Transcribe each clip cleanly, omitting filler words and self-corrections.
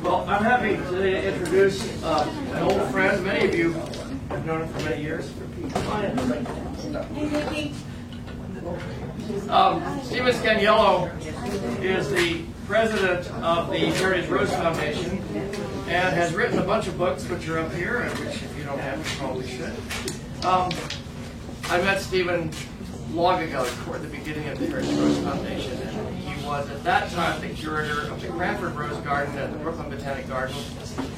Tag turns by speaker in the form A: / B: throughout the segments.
A: Well, I'm happy to introduce an old friend. Many of you have known him for many years. Stephen Scaniello is the president of the Heritage Rose Foundation and has written a bunch of books which are up here, and which if you don't have, you probably should. I met Stephen long ago toward the beginning of the Heritage Rose Foundation, and he was at that time the curator of the Cranford Rose Garden at the Brooklyn Botanic Garden.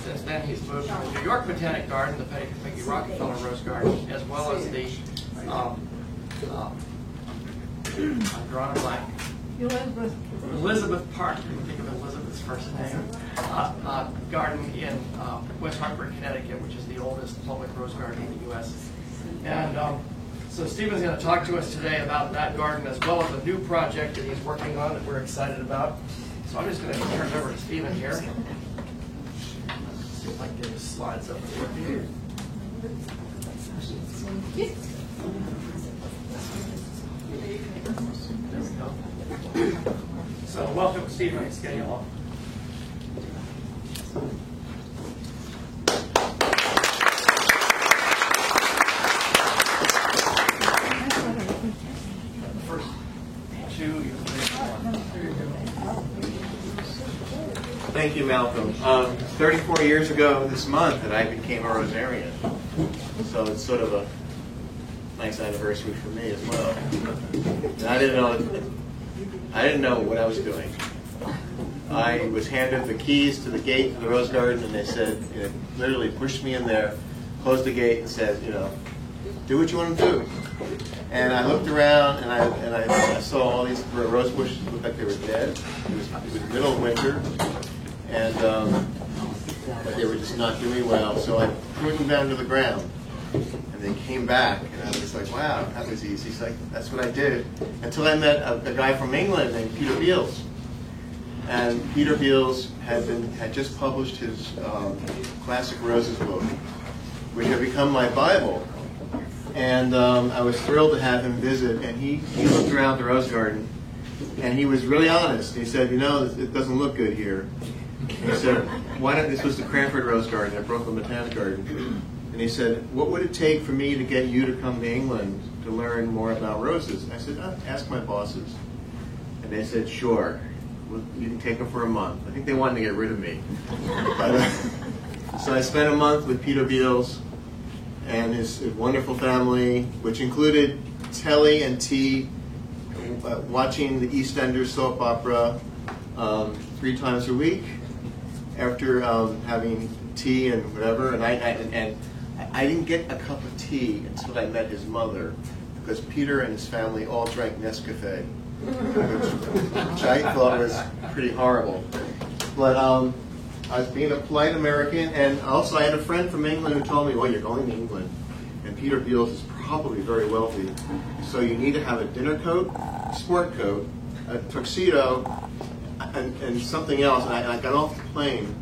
A: Since then he's moved to the New York Botanic Garden, the Peggy Rockefeller Rose Garden, as well as the I'm drawing a blank. Elizabeth Park, I didn't think of Elizabeth's first name, garden in West Hartford, Connecticut, which is the oldest public rose garden in the U.S. And so Stephen's going to talk to us today about that garden as well as a new project that he's working on that we're excited about. So I'm just going to turn it over to Stephen here. Let's see if I can get his slides up and working. There we go. So welcome, Stephen Scaniello. First two.
B: Thank you, Malcolm. 34 years ago this month that I became a rosarian. So it's sort of a nice anniversary for me as well. And I didn't know what I was doing. I was handed the keys to the gate to the rose garden, and they said, literally pushed me in there, closed the gate, and said, do what you want to do. And I looked around, and I saw all these rose bushes looked like they were dead. It was middle of winter, and but they were just not doing well. So I threw them down to the ground. And they came back, and I was like, wow, that was easy. So that's what I did. Until I met a guy from England named Peter Beals. And Peter Beals had just published his Classic Roses book, which had become my Bible. And I was thrilled to have him visit. And he looked around the rose garden, and he was really honest. He said, it doesn't look good here. He said, this was the Cranford Rose Garden at Brooklyn Botanic Garden. And he said, what would it take for me to get you to come to England to learn more about roses? And I said, ask my bosses. And they said, sure. Well, you can take them for a month. I think they wanted to get rid of me. So I spent a month with Peter Beals and his wonderful family, which included Telly and T, watching the EastEnders soap opera 3 times a week after having tea and whatever. And I didn't get a cup of tea until I met his mother, because Peter and his family all drank Nescafe, which I thought was pretty horrible. But I was being a polite American, and also I had a friend from England who told me, well, you're going to England, and Peter Beals is probably very wealthy, so you need to have a dinner coat, a sport coat, a tuxedo, and something else. And I got off the plane,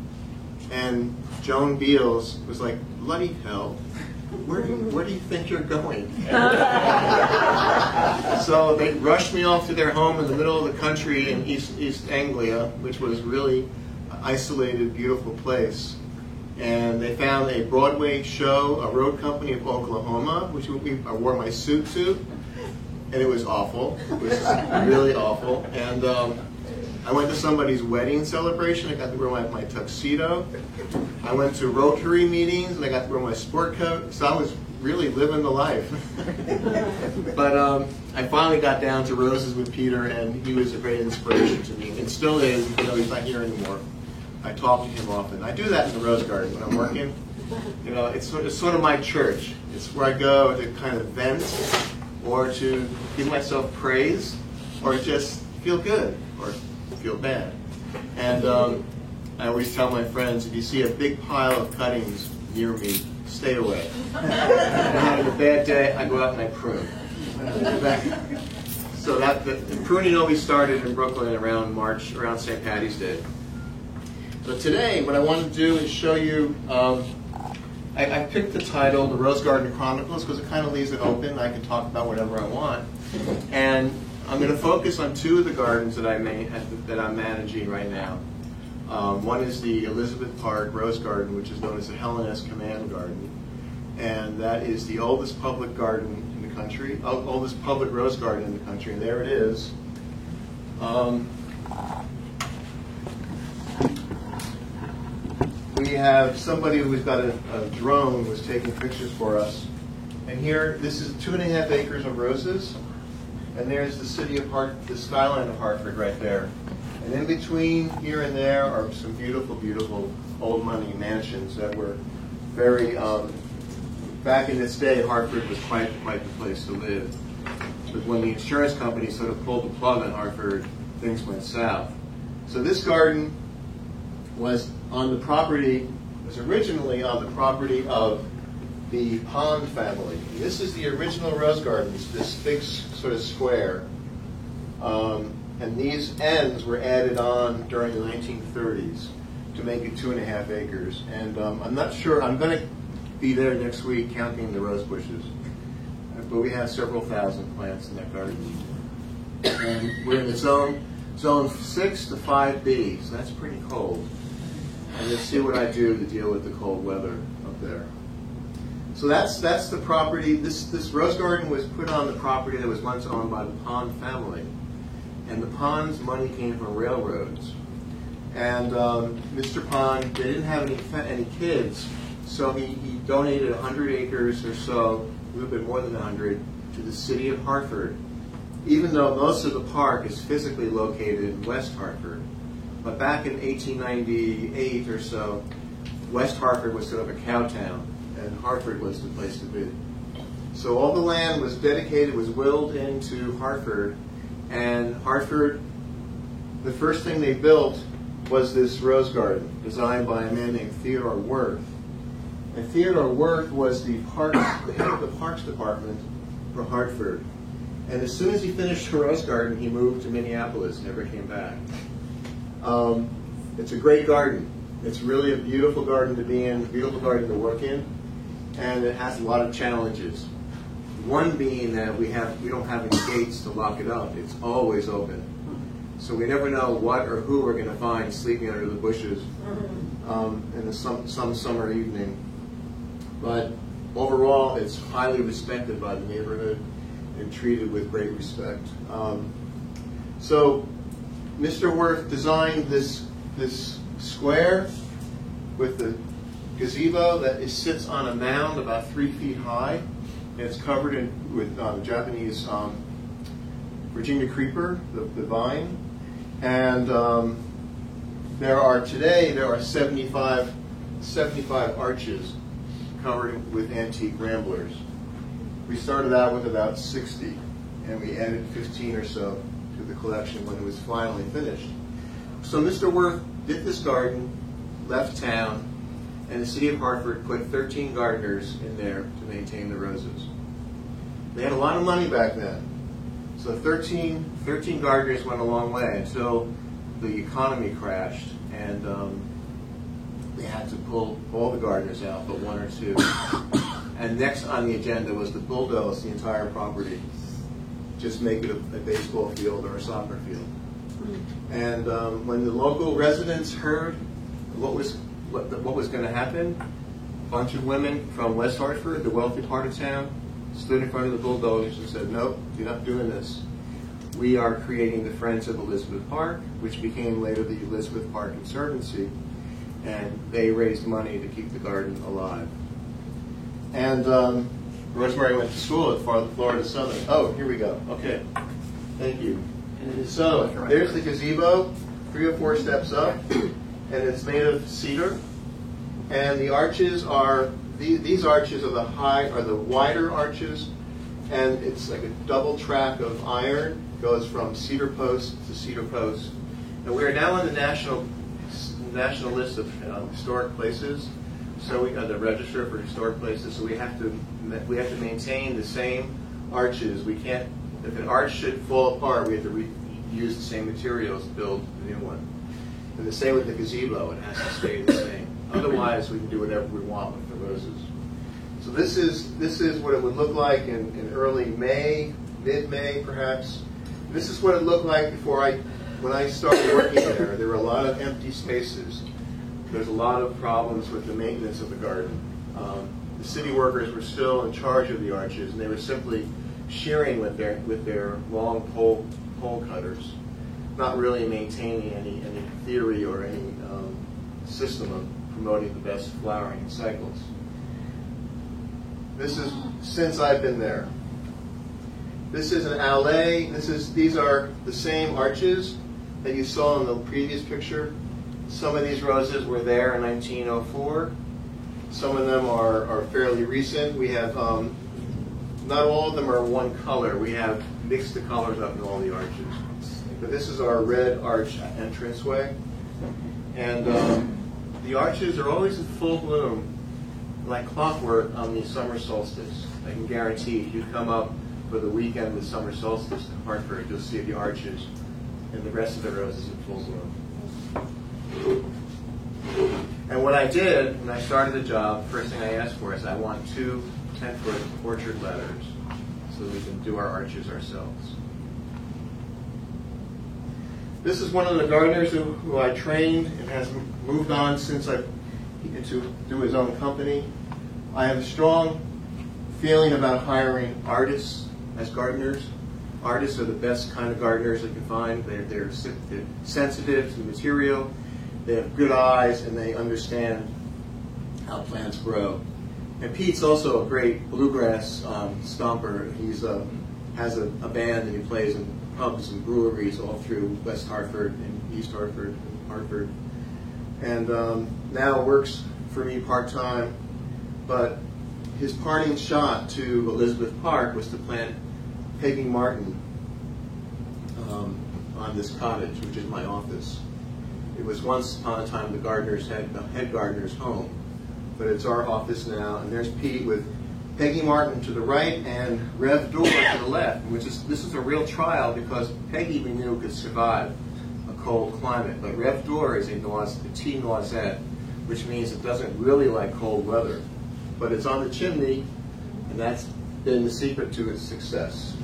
B: and Joan Beals was like, bloody hell, where do you think you're going? So they rushed me off to their home in the middle of the country in East Anglia, which was really an isolated, beautiful place. And they found a Broadway show, a road company of Oklahoma, which I wore my suit to, and it was awful. It was really awful. And I went to somebody's wedding celebration. I got to wear my tuxedo. I went to Rotary meetings, and I got to wear my sport coat. So I was really living the life. But I finally got down to roses with Peter, and he was a great inspiration to me, and still is, even though he's not here anymore. I talk to him often. I do that in the rose garden when I'm working. It's sort of my church. It's where I go to kind of vent, or to give myself praise, or just feel good, or feel bad. And I always tell my friends, if you see a big pile of cuttings near me, stay away. When I'm having a bad day, I go out and I prune. So the pruning always started in Brooklyn around March, around St. Patty's Day. So today, what I want to do is show you, I picked the title, The Rose Garden Chronicles, because it kind of leaves it open. I can talk about whatever I want. And I'm going to focus on 2 of the gardens that I'm managing right now. One is the Elizabeth Park Rose Garden, which is known as the Helen S. Command Garden. And that is the oldest public garden in the country, oldest public rose garden in the country. And there it is. We have somebody who's got a drone who's taking pictures for us. And here, this is 2.5 acres of roses. And there's the city of the skyline of Hartford right there. And in between here and there are some beautiful, beautiful old money mansions that were very, back in its day, Hartford was quite the place to live. But when the insurance company sort of pulled the plug on Hartford, things went south. So this garden was originally on the property of the Pond family. And this is the original rose gardens, this big sort of square. And these ends were added on during the 1930s to make it 2.5 acres. And I'm not sure, I'm going to be there next week counting the rose bushes. But we have several thousand plants in that garden. And we're in the zone 6 to 5B, so that's pretty cold. And let's see what I do to deal with the cold weather up there. So that's the property. This rose garden was put on the property that was once owned by the Pond family. And the Pond's money came from railroads. And Mr. Pond, they didn't have any kids, so he donated 100 acres or so, a little bit more than 100, to the city of Hartford, even though most of the park is physically located in West Hartford. But back in 1898 or so, West Hartford was sort of a cow town, and Hartford was the place to be. So all the land was dedicated, was willed into Hartford, and Hartford, the first thing they built was this rose garden, designed by a man named Theodore Wirth. And Theodore Wirth was the head of the Parks Department for Hartford. And as soon as he finished the rose garden, he moved to Minneapolis, never came back. It's a great garden. It's really a beautiful garden to be in, a beautiful garden to work in, and it has a lot of challenges. One being that we don't have any gates to lock it up. It's always open. So we never know what or who we're going to find sleeping under the bushes in some summer evening. But overall, it's highly respected by the neighborhood and treated with great respect. So Mr. Wirth designed this square with the gazebo that sits on a mound about 3 feet high. And it's covered with Japanese Virginia creeper, the vine. And there are 75 arches covered with antique ramblers. We started out with about 60, and we added 15 or so to the collection when it was finally finished. So Mr. Wirth did this garden, left town, and the city of Hartford put 13 gardeners in there to maintain the roses. They had a lot of money back then. So 13 gardeners went a long way until the economy crashed, and they had to pull all the gardeners out but 1 or 2. And next on the agenda was to bulldoze the entire property, just make it a baseball field or a soccer field. And when the local residents heard what was going to happen, a bunch of women from West Hartford, the wealthy part of town, stood in front of the bulldozers and said, "Nope, you're not doing this. We are creating the Friends of Elizabeth Park," which became later the Elizabeth Park Conservancy, and they raised money to keep the garden alive. And Rosemary went to school at Florida Southern. Oh, here we go. Okay, thank you. So there's the gazebo, 3 or 4 steps up, and it's made of cedar. And the arches are these arches are the wider arches, and it's like a double track of iron, goes from cedar post to cedar post. And we are now on the national list of historic places. So we are the register for historic places. So we have to maintain the same arches. We can't. If an arch should fall apart, we have to use the same materials to build a new one. And the same with the gazebo; it has to stay the same. Otherwise, we can do whatever we want with the roses. So this is what it would look like in early May, mid-May perhaps. This is what it looked like before I
C: when I started working there were a lot of empty spaces. There's a lot of problems with the maintenance of the garden. The city workers were still in charge of the arches, and they were simply shearing with their long pole cutters, not really maintaining any theory or any system of promoting the best flowering cycles. This is since I've been there. This is an allée. These are the same arches that you saw in the previous picture. Some of these roses were there in 1904. Some of them are fairly recent. We have, not all of them are one color. We have mixed the colors up in all the arches. But this is our red arch entranceway. And the arches are always in full bloom, like clockwork on the summer solstice. I can guarantee if you come up for the weekend with summer solstice in Hartford, you'll see the arches and the rest of the roses in full bloom. And what I did when I started the job, first thing I asked for is I want 2 10-foot orchard ladders so that we can do our arches ourselves. This is one of the gardeners who I trained and has moved on since to do his own company. I have a strong feeling about hiring artists as gardeners. Artists are the best kind of gardeners you can find. They're sensitive to material. They have good eyes, and they understand how plants grow. And Pete's also a great bluegrass stomper. He has a band, and he plays in pubs and breweries all through West Hartford and East Hartford and Hartford. And now works for me part-time. But his parting shot to Elizabeth Park was to plant Peggy Martin on this cottage, which is my office. It was once upon a time the head gardener's home, but it's our office now. And there's Pete with Peggy Martin to the right and Rev Dor to the left, this is a real trial because Peggy we knew could survive a cold climate, but Rev Dor is a tea noisette, which means it doesn't really like cold weather, but it's on the chimney, and that's been the secret to its success.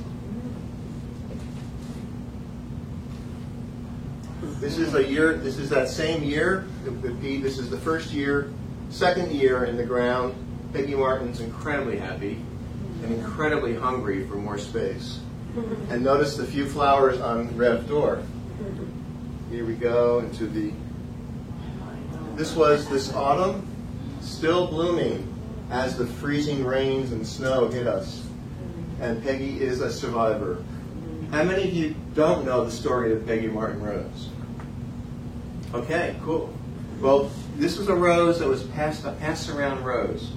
C: This is that same year with Pete. This is the second year in the ground. Peggy Martin's incredibly happy and incredibly hungry for more space. And notice the few flowers on Rev Dor. Here we go into this was this autumn, still blooming as the freezing rains and snow hit us. And Peggy is a survivor. How many of you don't know the story of Peggy Martin Rose? Okay, cool. Well, this was a rose that was a pass-around rose.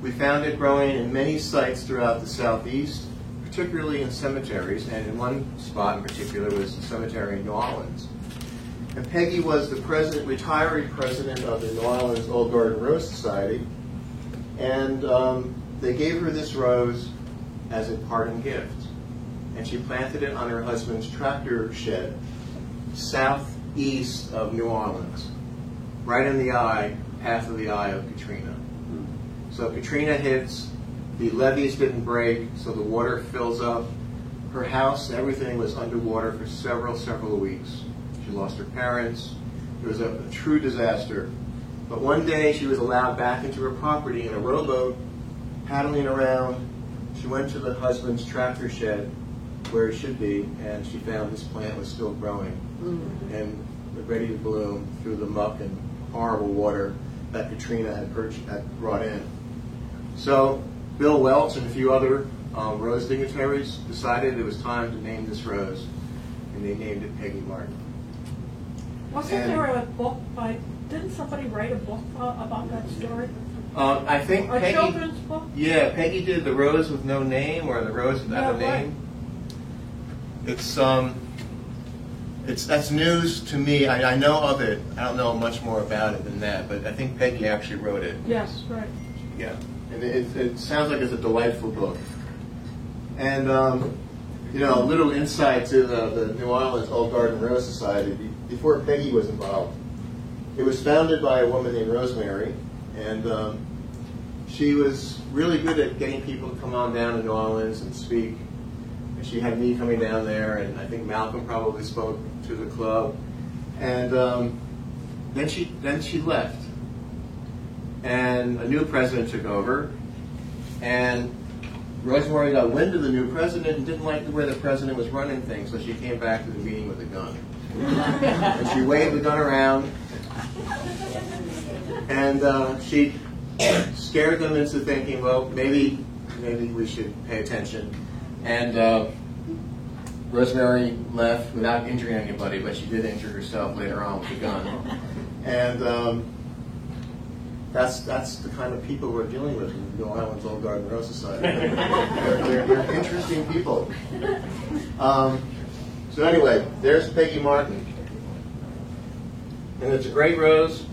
C: We found it growing in many sites throughout the southeast, particularly in cemeteries, and in one spot in particular was the cemetery in New Orleans. And Peggy was the retiree president of the New Orleans Old Garden Rose Society, and they gave her this rose as a parting gift. And she planted it on her husband's tractor shed, southeast of New Orleans, right in the path of the eye of Katrina. So Katrina hits, the levees didn't break, so the water fills up. Her house and everything was underwater for several weeks. She lost her parents. It was a true disaster. But one day she was allowed back into her property in a rowboat, paddling around. She went to the husband's tractor shed, where it should be, and she found this plant was still growing and ready to bloom through the muck and horrible water that Katrina had brought in. So Bill Welch and a few other rose dignitaries decided it was time to name this rose, and they named it Peggy Martin.
D: Wasn't there a book didn't somebody write a book about that story?
B: I think
D: A
B: Peggy,
D: children's book?
B: Yeah, Peggy did The Rose with No Name, or The Rose Without a Name. That's news to me. I know of it. I don't know much more about it than that, but I think Peggy actually wrote it.
D: Yes, right.
B: Yeah, and it sounds like it's a delightful book. And a little insight to the New Orleans Old Garden Rose Society. Before Peggy was involved, it was founded by a woman named Rosemary, and she was really good at getting people to come on down to New Orleans and speak. And she had me coming down there, and I think Malcolm probably spoke
C: to the club, and then she left, and a new president took over, and Rosemary got wind of the new president and didn't like the way the president was running things, so she came back to the meeting with a gun. And she waved the gun around, and she scared them into thinking, well, maybe we should pay attention. And Rosemary left without injuring anybody, but she did injure herself later on with a gun. And that's the kind of people we're dealing with in New Orleans Old Garden Rose Society. They're interesting people. So anyway, there's Peggy Martin. And it's a great rose.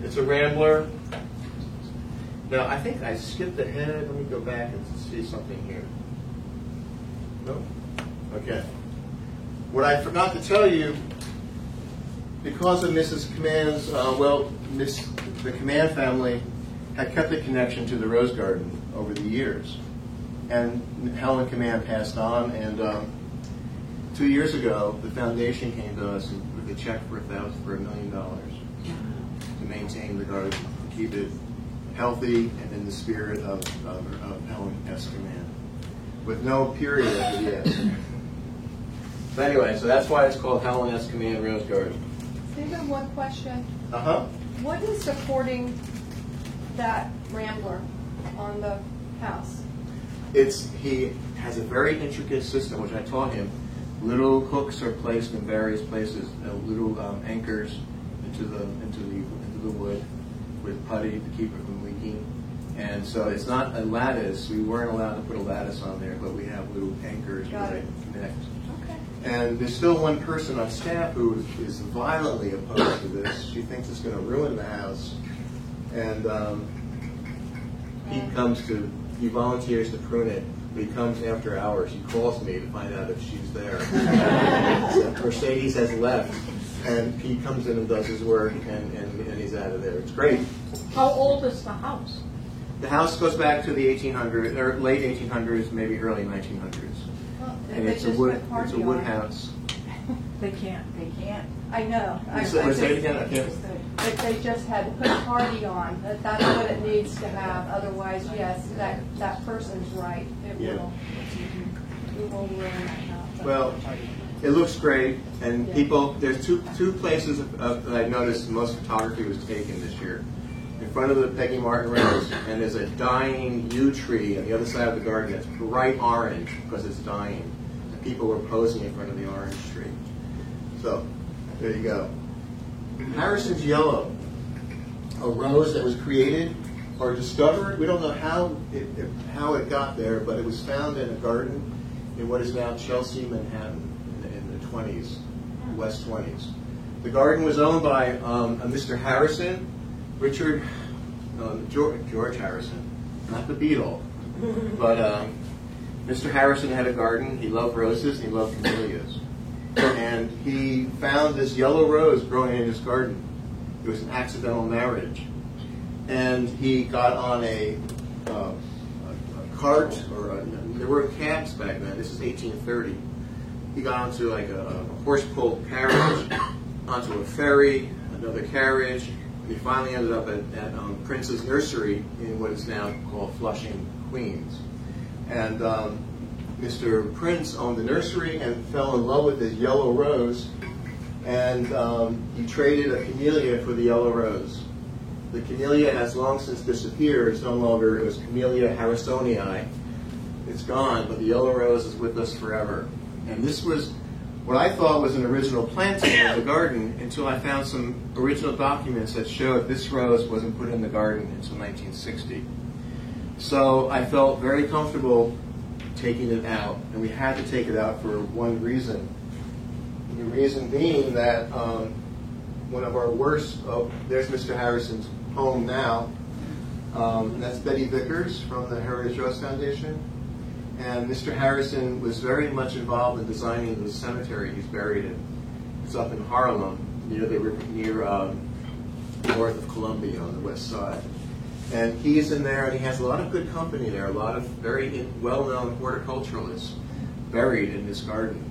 C: It's a rambler. Now, I think I skipped ahead. Let me go back and see something here. No? Okay. What I forgot to tell you, because of Mrs. Command's, the Command family had kept a connection to the Rose Garden over the years. And Helen Command passed on, and 2 years ago, the foundation came to us with a check for $1 million to maintain the garden, to keep it healthy and in the spirit of Helen S. Command, with no period at the end. So anyway, so that's why it's called Helen S. Command Rose Garden.
E: Stephen, one question.
C: Uh-huh.
E: What is supporting that rambler on the house?
C: He has a very intricate system, which I taught him. Little hooks are placed in various places, little anchors into the wood with putty to keep it from leaking. And so it's not a lattice. We weren't allowed to put a lattice on there, but we have little anchors where they connect.
E: Okay.
C: And there's still one person on staff who is violently opposed to this. She thinks it's going to ruin the house. And he volunteers to prune it, but he comes after hours. He calls me to find out if she's there. Mercedes has left, and he comes in and does his work, and he's out of there. It's great.
D: How old is the house?
C: The house goes back to the 1800s, or late 1800s, maybe early 1900s.
E: Well,
C: And
E: they
C: it's a
E: just
C: wood,
E: put party
C: it's a wood
E: on it.
C: house.
D: They can't.
E: I know.
C: Say it again. I can't.
E: But they just had to put a party on. That's what it needs to have. Otherwise, yes, that person's right.
C: Yeah.
E: It will ruin that house.
C: Well, it looks great, and
E: Yeah.
C: people. There's two places that I noticed most photography was taken this year. In front of the Peggy Martin Rose, and there's a dying yew tree on the other side of the garden that's bright orange because it's dying. And people were posing in front of the orange tree. So, there you go. Harrison's Yellow, a rose that was created or discovered. We don't know how it got there, but it was found in a garden in what is now Chelsea, Manhattan, in the 20s, West 20s. The garden was owned by a Mr. Harrison, George Harrison, not the Beatle, but Mr. Harrison had a garden. He loved roses and he loved camellias. And he found this yellow rose growing in his garden. It was an accidental marriage. And he got on a cart, there were cabs back then. This is 1830. He got onto like a horse-pulled carriage, onto a ferry, another carriage, and he finally ended up at Prince's Nursery in what is now called Flushing, Queens. And Mr. Prince owned the nursery and fell in love with this yellow rose, and he traded a camellia for the yellow rose. The camellia has long since disappeared. It's no longer, it was Camellia harrisonii. It's gone, but the yellow rose is with us forever. And this was what I thought was an original planting of the garden until I found some original documents that showed this rose wasn't put in the garden until 1960. So I felt very comfortable taking it out, and we had to take it out for one reason. The reason being that one of our worst, there's Mr. Harrison's home now, and that's Betty Vickers from the Heritage Rose Foundation. And Mr. Harrison was very much involved in designing the cemetery he's buried in. It's up in Harlem, near north of Columbia on the west side. And he's in there, and he has a lot of good company there, a lot of very well-known horticulturalists buried in this garden.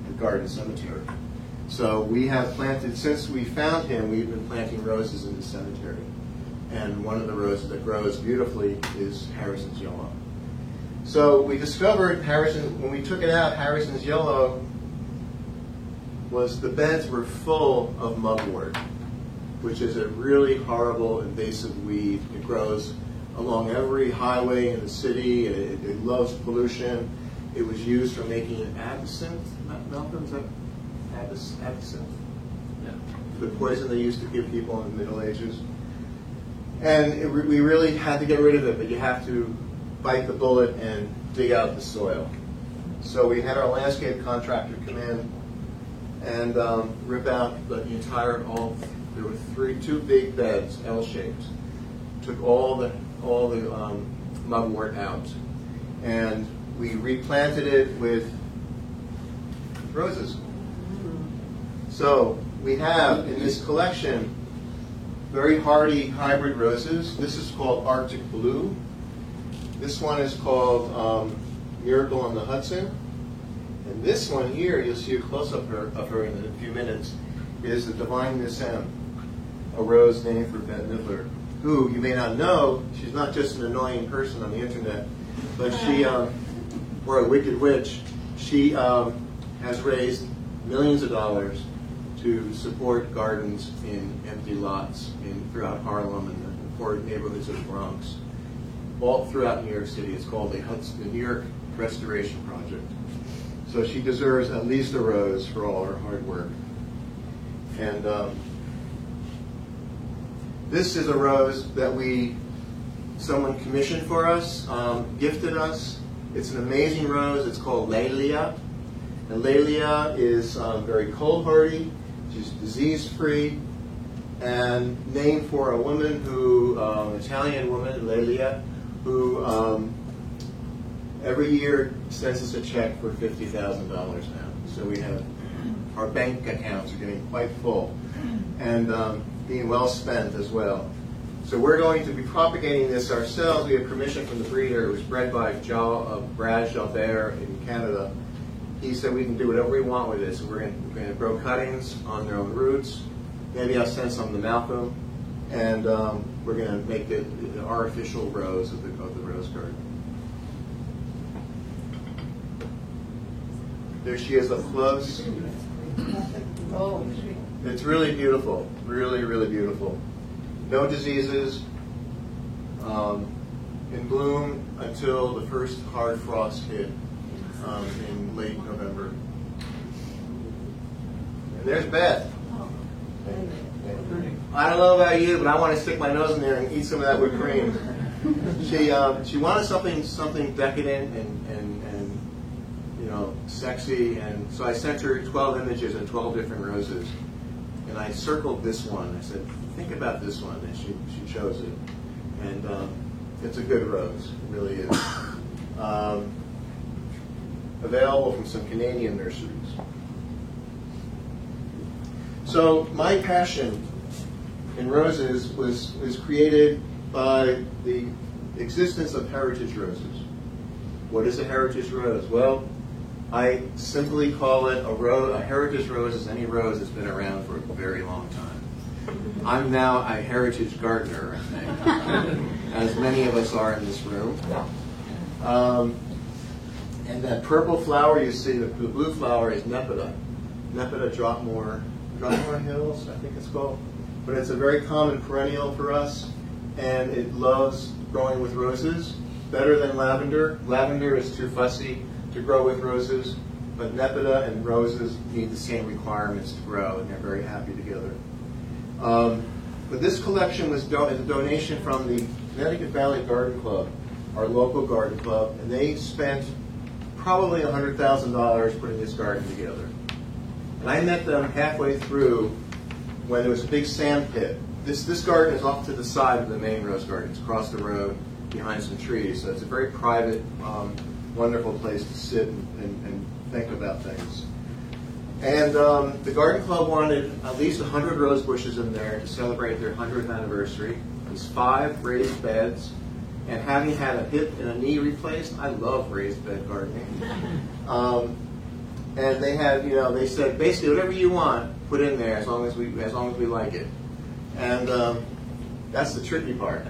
C: The garden cemetery. So we have planted, since we found him, we've been planting roses in the cemetery. And one of the roses that grows beautifully is Harrison's Yellow. So we discovered when we took it out, Harrison's Yellow the beds were full of mugwort, which is a really horrible invasive weed. It grows along every highway in the city. It loves pollution. It was used for making absinthe. Malcolm, is that absinthe?
A: Yeah.
C: The poison they used to give people in the Middle Ages. And we really had to get rid of it, but you have to bite the bullet and dig out the soil. So we had our landscape contractor come in and rip out the entire, there were two big beds, L-shaped. Took all the mugwort out. And we replanted it with roses. So we have in this collection very hardy hybrid roses. This is called Arctic Blue. This one is called Miracle on the Hudson. And this one here, you'll see a close-up of her in a few minutes, is the Divine Miss M, a rose named for Bette Midler, who you may not know. She's not just an annoying person on the internet, but she, or a wicked witch, she has raised millions of dollars to support gardens in empty lots throughout Harlem and the poor neighborhoods of the Bronx, all throughout New York City. It's called the New York Restoration Project. So she deserves at least a rose for all her hard work. And this is a rose that someone commissioned for us, gifted us. It's an amazing rose. It's called Lelia. And Lelia is very cold hardy. She's disease-free, and named for a woman an Italian woman, Lelia, who every year sends us a check for $50,000 now. So we have, our bank accounts are getting quite full, and being well spent as well. So we're going to be propagating this ourselves. We have permission from the breeder. It was bred by Brad Jalbert in Canada. He said we can do whatever we want with this. We're going to grow cuttings on their own roots. Maybe I'll send some to Malcolm, and we're going to make it the artificial rose of the rose garden. There she is up close.
E: Oh.
C: It's really beautiful, really, really beautiful. No diseases, in bloom until the first hard frost hit in late November. And there's Beth. I don't know about you, but I want to stick my nose in there and eat some of that whipped cream. She wanted something decadent and sexy, and so I sent her 12 images and 12 different roses, and I circled this one. I said, think about this one, and she chose it, and it's a good rose, it really is. Available from some Canadian nurseries. So my passion in roses was created by the existence of heritage roses. What is a heritage rose? Well, I simply call it a heritage rose is any rose that's been around for a very long time. I'm now a heritage gardener, I think, as many of us are in this room. And that purple flower you see, the blue flower, is Nepeta. Nepeta Dropmore Hills, I think it's called. But it's a very common perennial for us, and it loves growing with roses, better than lavender. Lavender is too fussy to grow with roses, but Nepeta and roses need the same requirements to grow, and they're very happy together. But this collection was a donation from the Connecticut Valley Garden Club, our local garden club, and they spent probably $100,000 putting this garden together. And I met them halfway through when there was a big sand pit. This garden is off to the side of the main rose garden. It's across the road behind some trees. So it's a very private, wonderful place to sit and think about things. And the garden club wanted at least 100 rose bushes in there to celebrate their 100th anniversary. There's 5 raised beds. And having had a hip and a knee replaced, I love raised bed gardening. And they had, they said basically whatever you want, put in there as long as we like it. And that's the tricky part.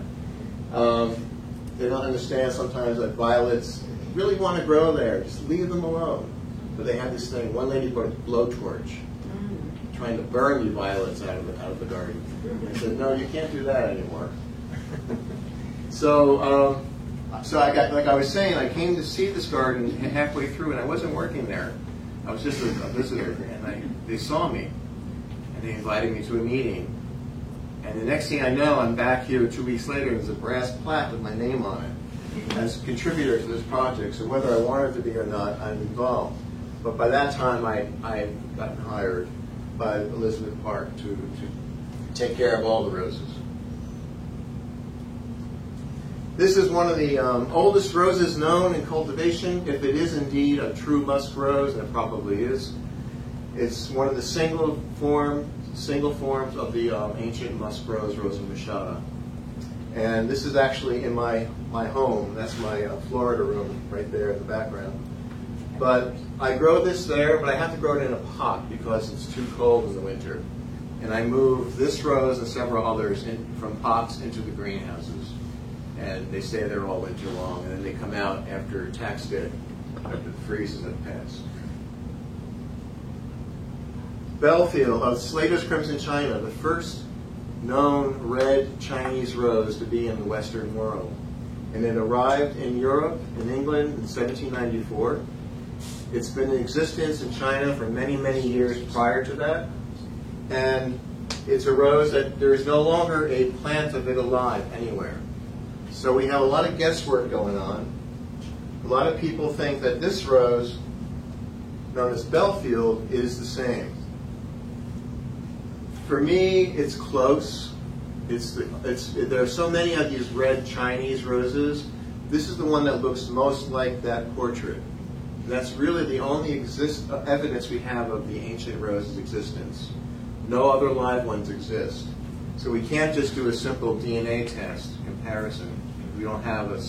C: They don't understand sometimes that violets really want to grow there. Just leave them alone. But they had this thing. One lady brought a blowtorch, trying to burn the violets out of the garden. I said, no, you can't do that anymore. So I got, like I was saying, I came to see this garden halfway through, and I wasn't working there. I was just a visitor, and they saw me, and they invited me to a meeting. And the next thing I know, I'm back here 2 weeks later, and there's a brass plaque with my name on it as a contributor to this project. So whether I wanted to be or not, I'm involved. But by that time, I had gotten hired by Elizabeth Park to take care of all the roses. This is one of the oldest roses known in cultivation, if it is indeed a true musk rose, and it probably is. It's one of the single forms of the ancient musk rose, Rosa machata. And this is actually in my home. That's my Florida room right there in the background. But I grow this there, but I have to grow it in a pot because it's too cold in the winter. And I move this rose and several others from pots into the greenhouses. And they stay there all winter long, and then they come out after tax day, after the freezes have passed. Belfield of Slater's Crimson China, the first known red Chinese rose to be in the Western world. And it arrived in Europe, in England, in 1794. It's been in existence in China for many, many years prior to that. And it's a rose that there is no longer a plant of it alive anywhere. So we have a lot of guesswork going on. A lot of people think that this rose, known as Belfield, is the same. For me, it's close. There are so many of these red Chinese roses. This is the one that looks most like that portrait. That's really the only evidence we have of the ancient rose's existence. No other live ones exist. So we can't just do a simple DNA test comparison. We don't have a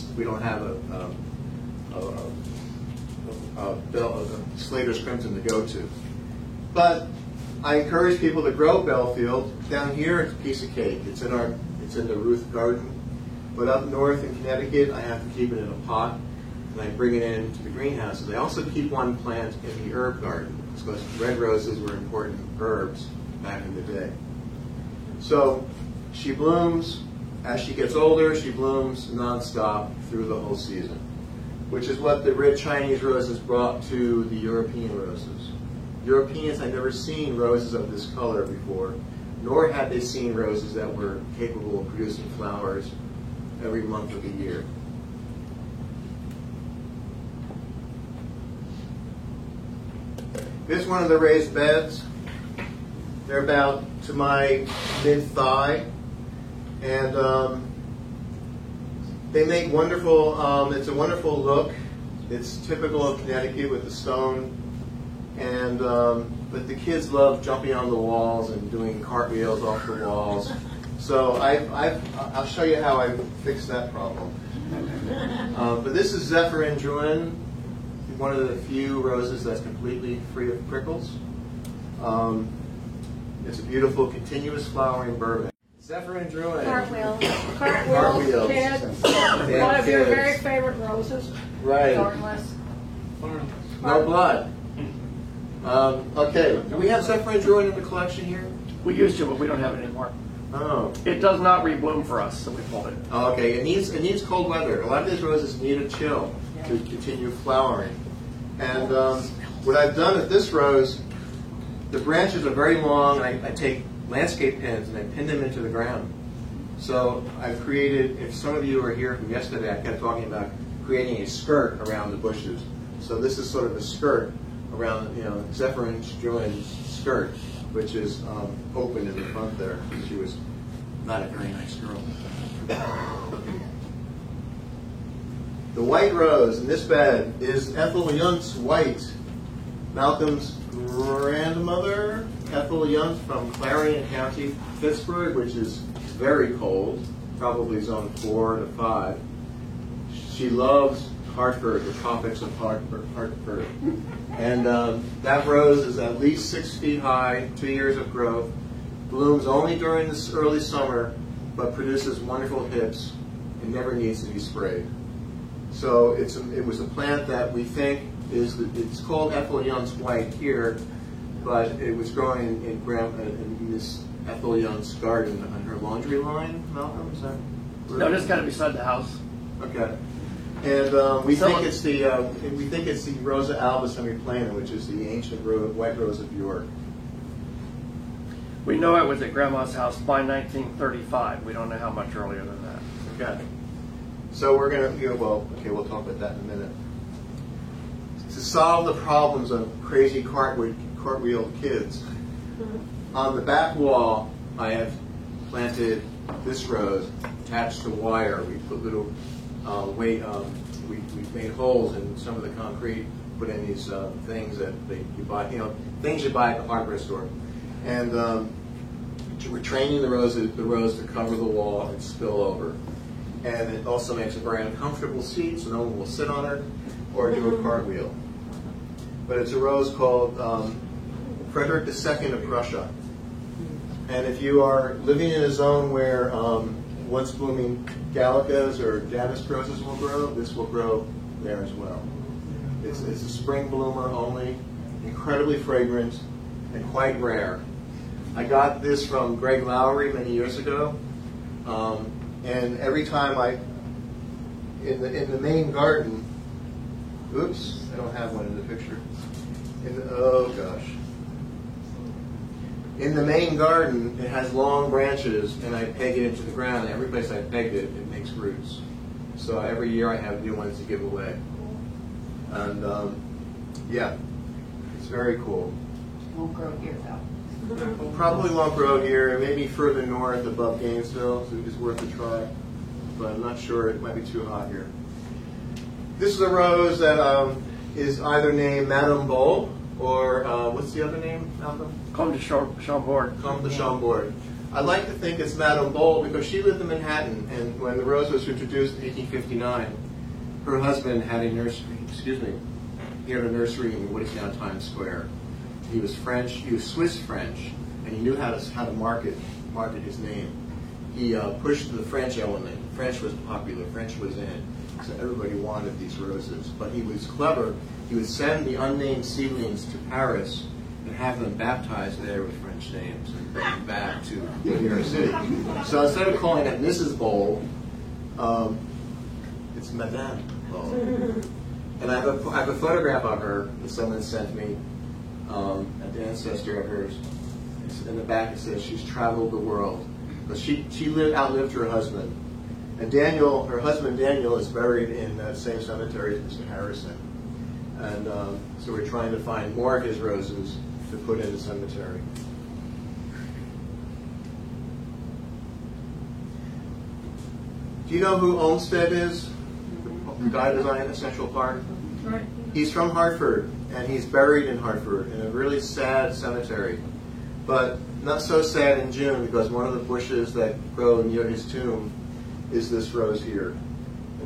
C: Slater's Crimson to go to. But I encourage people to grow Belfield. Down here, it's a piece of cake. It's in the Ruth garden. But up north in Connecticut, I have to keep it in a pot, and I bring it into the greenhouses. I also keep one plant in the herb garden because red roses were important herbs back in the day. So she blooms. As she gets older, she blooms nonstop through the whole season, which is what the red Chinese roses brought to the European roses. Europeans had never seen roses of this color before, nor had they seen roses that were capable of producing flowers every month of the year. Here's one of the raised beds. They're about to my mid-thigh. And they make wonderful, it's a wonderful look. It's typical of Connecticut with the stone. And, but the kids love jumping on the walls and doing cartwheels off the walls. So I'll show you how I fixed that problem. But this is Zephyrin Druin, one of the few roses that's completely free of prickles. It's a beautiful continuous flowering Burbank. Zephyrin Druin.
D: Cartwheels, kids. One of your very favorite roses.
C: Right.
E: Thornless.
C: No blood. Okay. Do we have Zephyrin Druin in the collection here?
A: We used to, but we don't have it anymore.
C: Oh.
A: It does not rebloom for us, so we pulled it.
C: Oh, okay. It needs cold weather. A lot of these roses need a chill to continue flowering. And what I've done with this rose, the branches are very long, and I take landscape pins and I pin them into the ground. So I've created, if some of you were here from yesterday, I kept talking about creating a skirt around the bushes. So this is sort of a skirt around, Zephyrin Druin's skirt, which is open in the front there. She was not a very nice girl. The white rose in this bed is Ethel Yunt's white, Malcolm's grandmother. Ethel Yunt from Clarion County, Pittsburgh, which is very cold, probably zone 4 to 5. She loves Hartford, the tropics of Hartford. And that rose is at least 6 feet high, 2 years of growth, blooms only during this early summer, but produces wonderful hips and never needs to be sprayed. So it was a plant that we think it's called Ethel Young's White here, but it was growing in Miss Ethel Young's garden on her laundry line. Malcolm, is that?
A: No, just kind of beside the house.
C: Okay. And we think it's the Rosa albus hemiplana, which is the ancient white rose of York.
A: We know it was at Grandma's house by 1935. We don't know how much earlier than that.
C: Okay. So we're going to, we'll talk about that in a minute. To solve the problems of crazy cartwheel kids, on the back wall, I have planted this rose attached to wire. We put little we've made holes in some of the concrete, put in these things that you buy, things you buy at the hardware store. And we're training the rose to cover the wall and spill over. And it also makes a very uncomfortable seat, so no one will sit on it or do a cartwheel. But it's a rose called Frederick II of Prussia. And if you are living in a zone where once blooming gallicas or damask roses will grow, this will grow there as well. It's a spring bloomer only, incredibly fragrant, and quite rare. I got this from Greg Lowry many years ago, and every time in the main garden, oops, I don't have one in the picture. Oh gosh. In the main garden, it has long branches, and I peg it into the ground. And every place I pegged it, it makes roots. So every year I have new ones to give away. And yeah, it's very cool.
E: Won't grow here though.
C: Probably won't grow here, maybe further north above Gainesville, so it's worth a try. But I'm not sure, it might be too hot here. This is a rose that is either named Madame Boll, or what's the other name, Malcolm?
A: Comte de Chambord.
C: Comte de Chambord. I like to think it's Madame Boll because she lived in Manhattan, and when the rose was introduced in 1859, her husband had a nursery, he had a nursery in what is now Times Square. He was French, he was Swiss French, and he knew how to market his name. He pushed the French element. French was popular, French was in, so everybody wanted these roses. But he was clever. He would send the unnamed seedlings to Paris and have them baptized there with French names and bring them back to New York City. So instead of calling it Mrs. Boll, it's Madame Boll. And I have a photograph of her that someone sent me, an ancestor of hers. In the back it says she's traveled the world. But she outlived her husband. And Daniel, her husband Daniel, is buried in that same cemetery as Mr. Harrison. And so we're trying to find more of his roses to put in the cemetery. Do you know who Olmsted is? The guy designed the Central Park?
D: Right.
C: He's from Hartford, and he's buried in Hartford in a really sad cemetery. But not so sad in June, because one of the bushes that grow near his tomb is this rose here.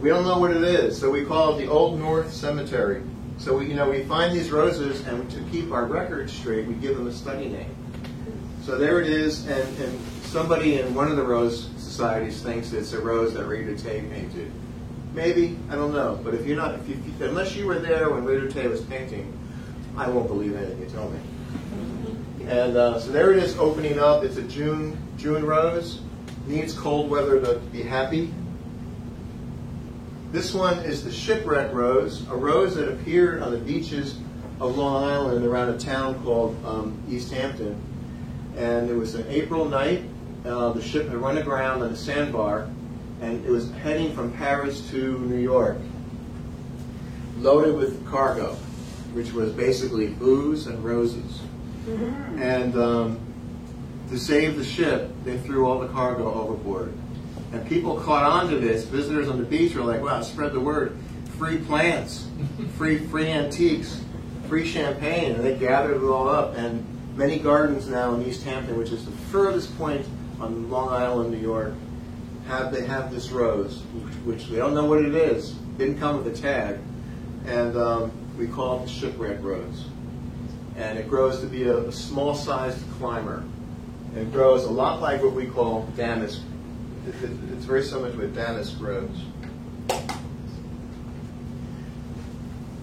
C: We don't know what it is, so we call it the Old North Cemetery. So we find these roses, and to keep our records straight, we give them a study name. So there it is, and somebody in one of the rose societies thinks it's a rose that Redoutey painted. Maybe, I don't know. But unless you were there when Redoutey was painting, I won't believe anything you tell me. And so there it is, opening up. It's a June rose. Needs cold weather to be happy. This one is the shipwreck rose, a rose that appeared on the beaches of Long Island around a town called East Hampton. And it was an April night. The ship had run aground on a sandbar, and it was heading from Paris to New York, loaded with cargo, which was basically booze and roses. And to save the ship, they threw all the cargo overboard. And people caught on to this. Visitors on the beach were like, wow, spread the word. Free plants, free antiques, free champagne. And they gathered it all up. And many gardens now in East Hampton, which is the furthest point on Long Island, New York, they have this rose, which they don't know what it is. Didn't come with a tag, and we call it the shipwreck rose. And it grows to be a small-sized climber. And it grows a lot like what we call damask. It's very similar to a damask rose.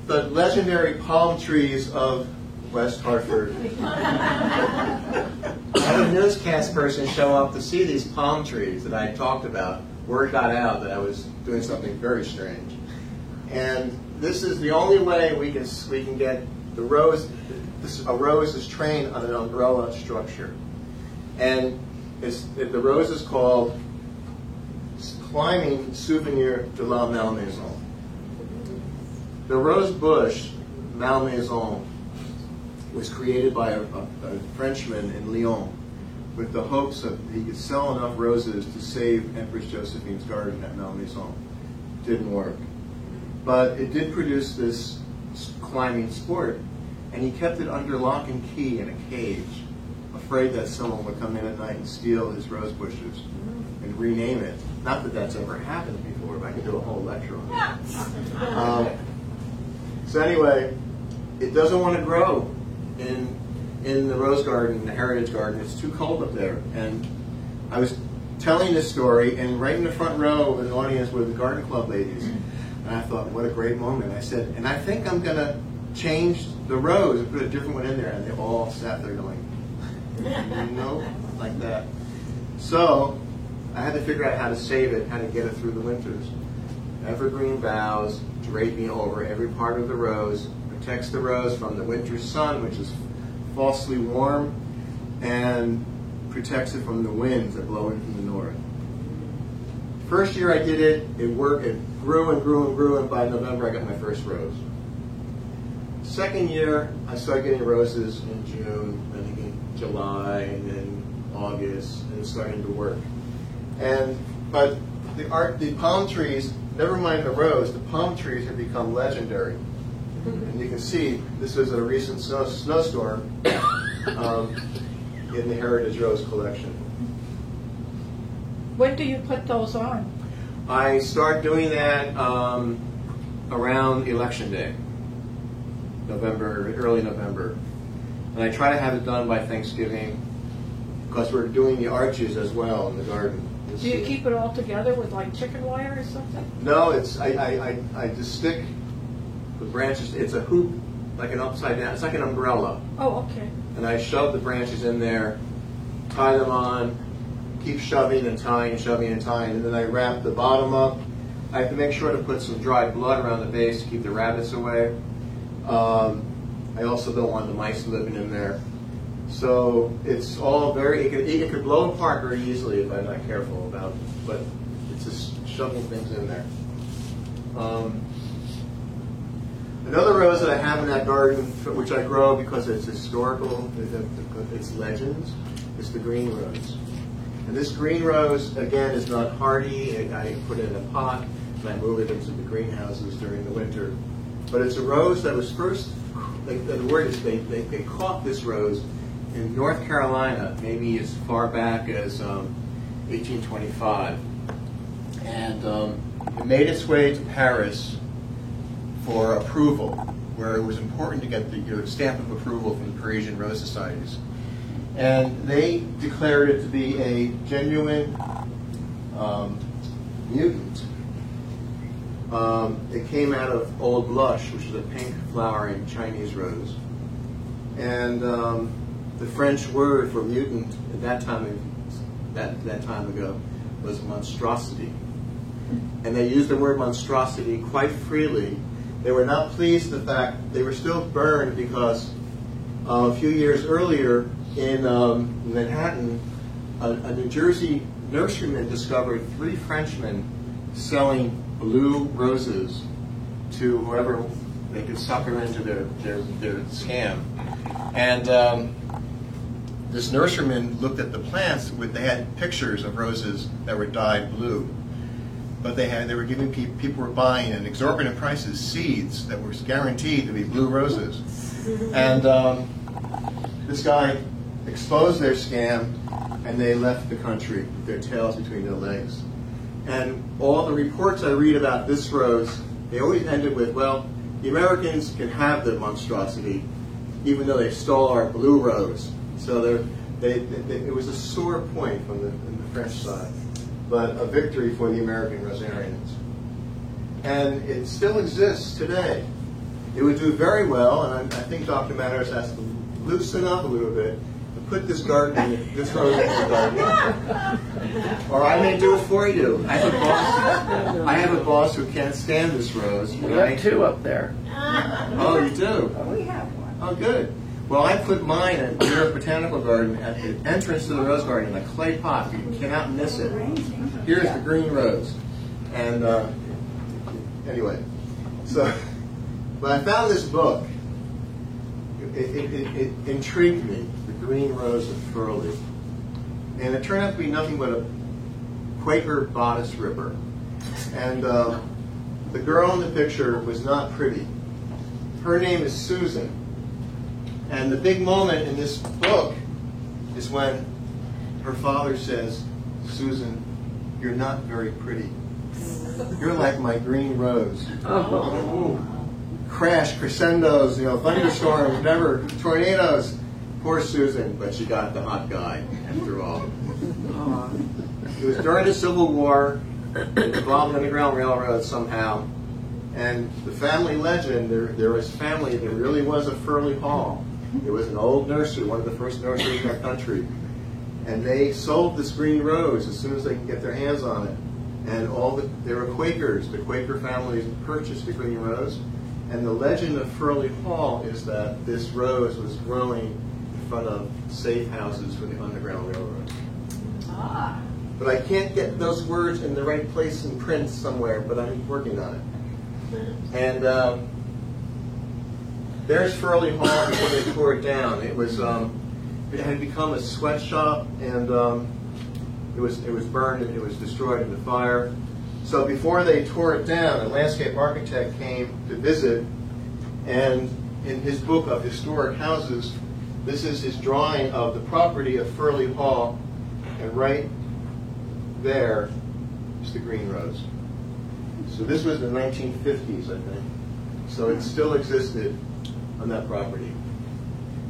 C: The legendary palm trees of West Hartford. I had a newscast person show up to see these palm trees that I had talked about. Word got out that I was doing something very strange. And this is the only way we can get the rose. A rose is trained on an umbrella structure. And the rose is called Climbing Souvenir de la Malmaison. The rose bush, Malmaison, was created by a Frenchman in Lyon with the hopes that he could sell enough roses to save Empress Josephine's garden at Malmaison. Didn't work. But it did produce this climbing sport, and he kept it under lock and key in a cage, afraid that someone would come in at night and steal his rose bushes and rename it. Not that that's ever happened before, but I could do a whole lecture on that. So anyway, it doesn't want to grow in the rose garden, the heritage garden. It's too cold up there. And I was telling this story, and right in the front row of an audience were the garden club ladies. And I thought, what a great moment. I said, and I think I'm going to change the rose and put a different one in there. And they all sat there going, no, like that. So I had to figure out how to save it, how to get it through the winters. Evergreen boughs draping over every part of the rose protects the rose from the winter sun, which is falsely warm, and protects it from the winds that blow in from the north. First year I did it, it worked. It grew and grew and grew, and by November I got my first rose. Second year, I started getting roses in June, then in July, and then August, and it's starting to work. But the palm trees, never mind the rose, the palm trees have become legendary. And you can see this is a recent snowstorm in the Heritage Rose collection.
D: When do you put those on?
C: I start doing that around Election Day, early November. And I try to have it done by Thanksgiving because we're doing the arches as well in the garden.
D: Do you keep it all together with like chicken wire or something?
C: No, I just stick the branches. It's a hoop, like an upside down. It's like an umbrella.
D: Oh, okay.
C: And I shove the branches in there, tie them on, keep shoving and tying, and then I wrap the bottom up. I have to make sure to put some dried blood around the base to keep the rabbits away. I also don't want the mice living in there. So it's all it could blow apart very easily if I'm not careful about it, but it's just shoving things in there. Another rose that I have in that garden, which I grow because it's historical, it's legends, is the green rose. And this green rose, again, is not hardy. I put it in a pot, and I move it into the greenhouses during the winter. But it's a rose that was first, the word is they caught this rose in North Carolina, maybe as far back as 1825. And it made its way to Paris for approval, where it was important to get the stamp of approval from the Parisian Rose Societies. And they declared it to be a genuine mutant. It came out of Old Blush, which is a pink flowering Chinese rose. And the French word for mutant at that time ago was monstrosity. And they used the word monstrosity quite freely. They were not pleased with the fact they were still burned because a few years earlier in Manhattan, a New Jersey nurseryman discovered 3 Frenchmen selling blue roses to whoever they could sucker into their scam. And this nurseryman looked at the plants. They had pictures of roses that were dyed blue. But they were giving people were buying at exorbitant prices seeds that were guaranteed to be blue roses. And this guy exposed their scam, and they left the country with their tails between their legs. And all the reports I read about this rose, they always ended with, well, the Americans can have the monstrosity, even though they stole our blue rose. So it was a sore point from the French side, but a victory for the American rosarians. And it still exists today. It would do very well, and I think Dr. Manners has to loosen up a little bit and put this rose in the garden. Or I may do it for you. I have a boss who can't stand this rose.
A: We have two up there.
C: Oh, you do?
E: We have one.
C: Oh, good. Well, I put mine at New York Botanical Garden at the entrance to the rose garden in a clay pot. You cannot miss it. Here's the green rose. And anyway, so when I found this book, it intrigued me, The Green Rose of Furley. And it turned out to be nothing but a Quaker bodice ripper. And the girl in the picture was not pretty. Her name is Susan. And the big moment in this book is when her father says, Susan, you're not very pretty. You're like my green rose. Oh. Crash, crescendos, thunderstorms, whatever, tornadoes. Poor Susan, but she got the hot guy after all. It was during the Civil War. It involved the Underground Railroad somehow. And the family legend, there was family, there really was a Furley Hall. It was an old nursery, one of the first nurseries in our country. And they sold this green rose as soon as they could get their hands on it. And they were Quakers. The Quaker families purchased the green rose. And the legend of Furley Hall is that this rose was growing in front of safe houses for the Underground Railroad.
E: Ah.
C: But I can't get those words in the right place in print somewhere, but I'm working on it. And there's Furley Hall before they tore it down. It was it had become a sweatshop, and it was burned and it was destroyed in the fire. So before they tore it down, a landscape architect came to visit, and in his book of historic houses, this is his drawing of the property of Furley Hall, and right there is the green rose. So this was the 1950s, I think. So it still existed on that property.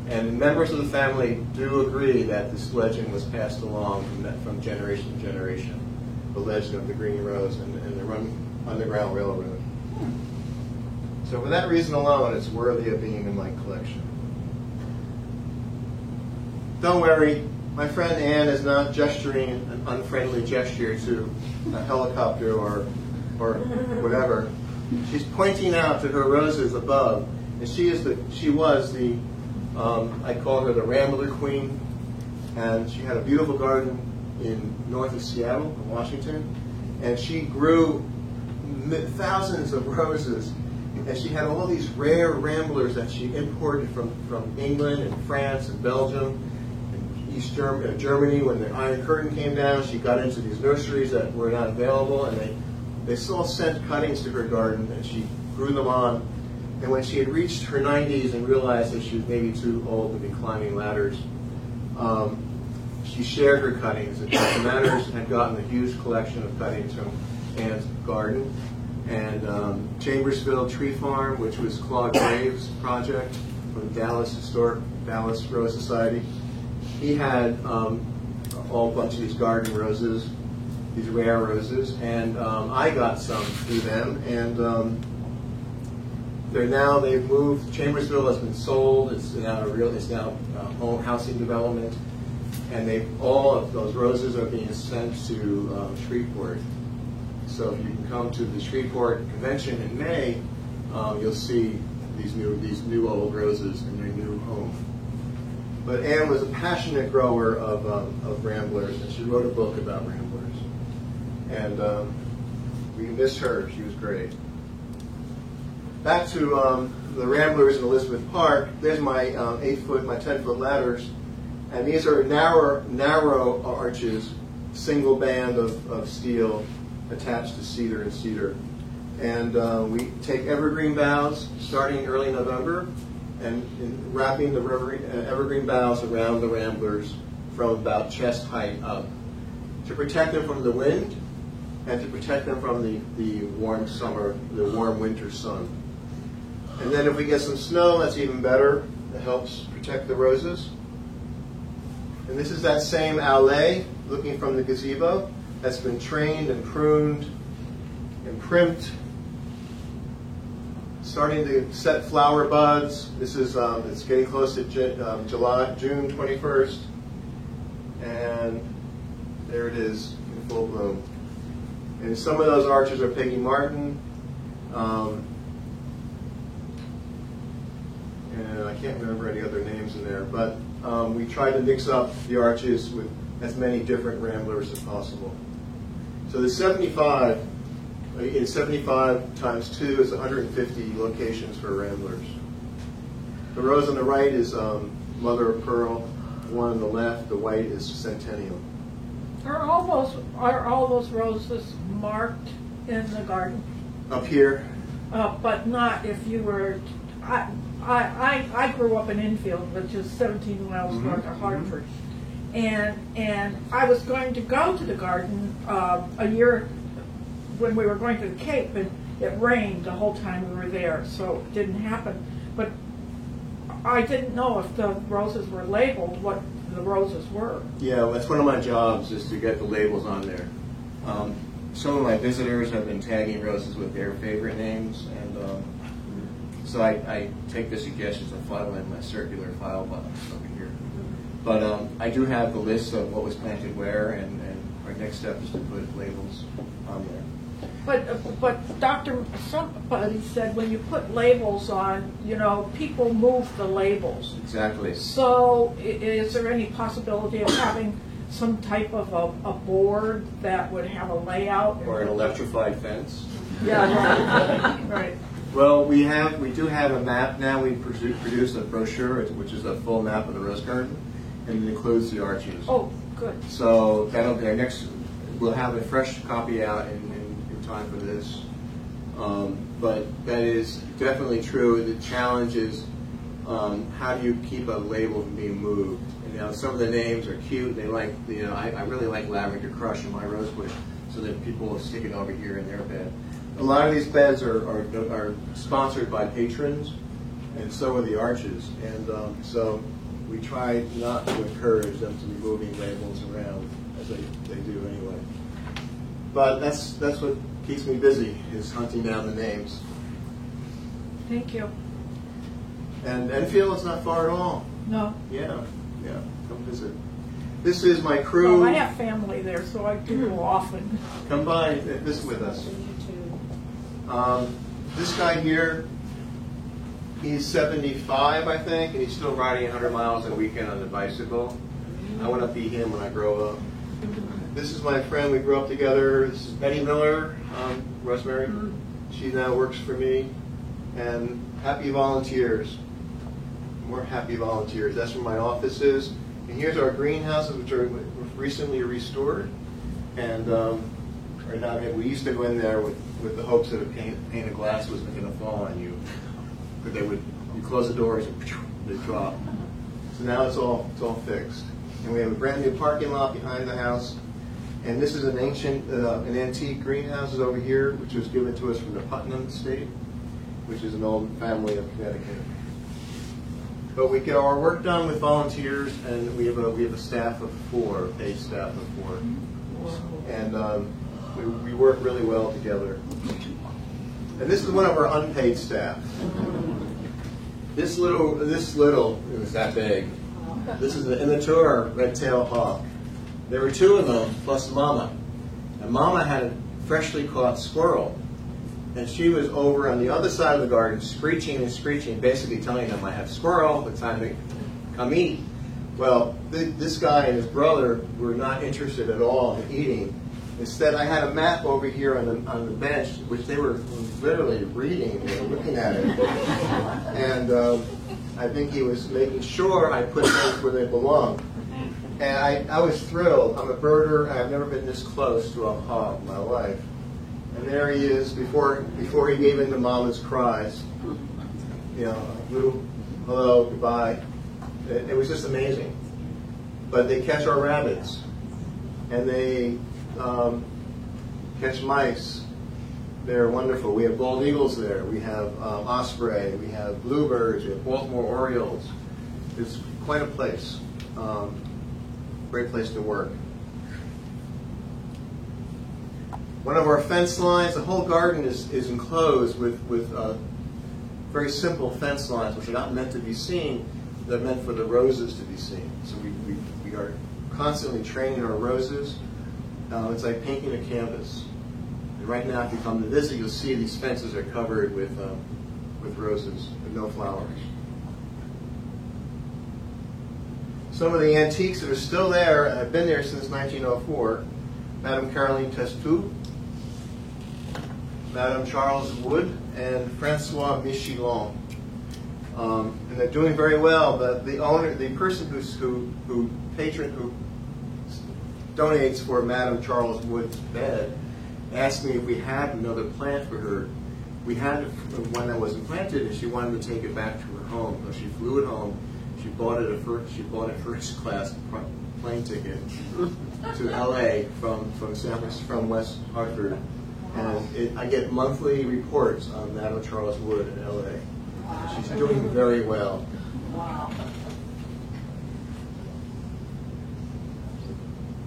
C: And members of the family do agree that this legend was passed along from generation to generation, the legend of the green rose and the Underground Railroad. So for that reason alone, it's worthy of being in my collection. Don't worry, my friend Anne is not gesturing an unfriendly gesture to a helicopter or whatever. She's pointing out to her roses above, and she was the I call her the Rambler Queen, and she had a beautiful garden north of Seattle, in Washington, and she grew thousands of roses, and she had all these rare ramblers that she imported from England and France and Belgium and East Germany. When the Iron Curtain came down, she got into these nurseries that were not available, and they still sent cuttings to her garden, and she grew them on. And when she had reached her 90s and realized that she was maybe too old to be climbing ladders, she shared her cuttings. And Dr. Manners had gotten a huge collection of cuttings from Anne's garden. And Chambersville Tree Farm, which was Claude Graves' project from Dallas Rose Society, he had a whole bunch of these garden roses, these rare roses, and I got some through them. And they've moved. Chambersville has been sold. It's now home housing development, and all of those roses are being sent to Shreveport. So if you can come to the Shreveport convention in May, you'll see these new old roses in their new home. But Anne was a passionate grower of ramblers, and she wrote a book about ramblers. And we miss her. She was great. Back to the ramblers in Elizabeth Park. There's my 8-foot, my 10-foot ladders, and these are narrow arches, single band of steel attached to cedar and cedar. And we take evergreen boughs starting early November, and wrapping the evergreen boughs around the ramblers from about chest height up to protect them from the wind and to protect them from the warm summer, the warm winter sun. And then if we get some snow, that's even better. It helps protect the roses. And this is that same allée looking from the gazebo that's been trained and pruned and primped, starting to set flower buds. This is it's getting close to June 21st, and there it is in full bloom. And some of those arches are Peggy Martin, and I can't remember any other names in there, but we tried to mix up the arches with as many different ramblers as possible. So the 75 times 2 is 150 locations for ramblers. The rose on the right is Mother of Pearl. The one on the left, the white, is Centennial.
D: Are all those roses marked in the garden?
C: Up here,
D: But not if you were. I grew up in Enfield, which is 17 miles north of Hartford, and I was going to go to the garden a year when we were going to the Cape, and it rained the whole time we were there, so it didn't happen. But I didn't know if the roses were labeled what the roses were.
C: yeah, that's one of my jobs, is to get the labels on there. Some of my visitors have been tagging roses with their favorite names, and so I take the suggestions and file them in my circular file box over here. But I do have the list of what was planted where, and our next step is to put labels on there.
D: But Doctor, somebody said when you put labels on, people move the labels.
C: Exactly.
D: So is there any possibility of having some type of a board that would have a layout?
C: Or an electrified fence.
D: Yeah, right.
C: Well, we do have a map now. We produced a brochure, which is a full map of the rose garden, and it includes the arches.
D: Oh, good.
C: So that'll be our next. We'll have a fresh copy out in time for this. But that is definitely true. The challenge is how do you keep a label from being moved? Some of the names are cute. They like, I really like Lavender Crush in my rose bush, so that people will stick it over here in their bed. A lot of these beds are sponsored by patrons, and so are the arches. And so we try not to encourage them to be moving labels around, as they do anyway. But that's what keeps me busy, is hunting down the names.
D: Thank you.
C: And Enfield is not far at all.
D: No.
C: Yeah, come visit. This is my crew.
D: Well, I have family there, so I do go often.
C: Come by and visit with us. This guy here, he's 75, I think, and he's still riding 100 miles a weekend on the bicycle. I want to be him when I grow up. This is my friend. We grew up together. This is Betty Miller, Rosemary. She now works for me. And happy volunteers. More happy volunteers. That's where my office is. And here's our greenhouses, which are recently restored. And we used to go in there with the hopes that a pane of glass wasn't going to fall on you. But you close the doors and they drop. So now it's all fixed. And we have a brand new parking lot behind the house. And this is an antique greenhouse over here, which was given to us from the Putnam estate, which is an old family of Connecticut. But we get our work done with volunteers, and we have a staff of 4, paid staff of 4, and we work really well together. And this is one of our unpaid staff. This little, it was that big. This is the immature red-tailed hawk. There were 2 of them, plus Mama. And Mama had a freshly caught squirrel. And she was over on the other side of the garden, screeching and screeching, basically telling them, I have squirrel, it's time to come eat. Well, this guy and his brother were not interested at all in eating. Instead, I had a map over here on the bench, which they were literally reading, they were looking at it. And I think he was making sure I put things where they belong. And I was thrilled. I'm a birder. I've never been this close to a hawk in my life. And there he is before he gave in to Mama's cries. Little hello, goodbye. It was just amazing. But they catch our rabbits, and they catch mice. They're wonderful. We have bald eagles there. We have osprey. We have bluebirds. We have Baltimore Orioles. It's quite a place. Great place to work. One of our fence lines, the whole garden is enclosed with very simple fence lines, which are not meant to be seen. They're meant for the roses to be seen. So we are constantly training our roses. It's like painting a canvas. And right now, if you come to visit, you'll see these fences are covered with roses, with no flowers. Some of the antiques that are still there, and have been there since 1904, Madame Caroline Testu, Madame Charles Wood, and Francois Michelon. And they're doing very well. The owner, the person who donates for Madame Charles Wood's bed, asked me if we had another plant for her. We had one that wasn't planted, and she wanted to take it back to her home. So she flew it home. She bought a first class plane ticket to LA from West Hartford, and I get monthly reports on Madame Charles Wood in LA. She's doing very well.
D: Wow.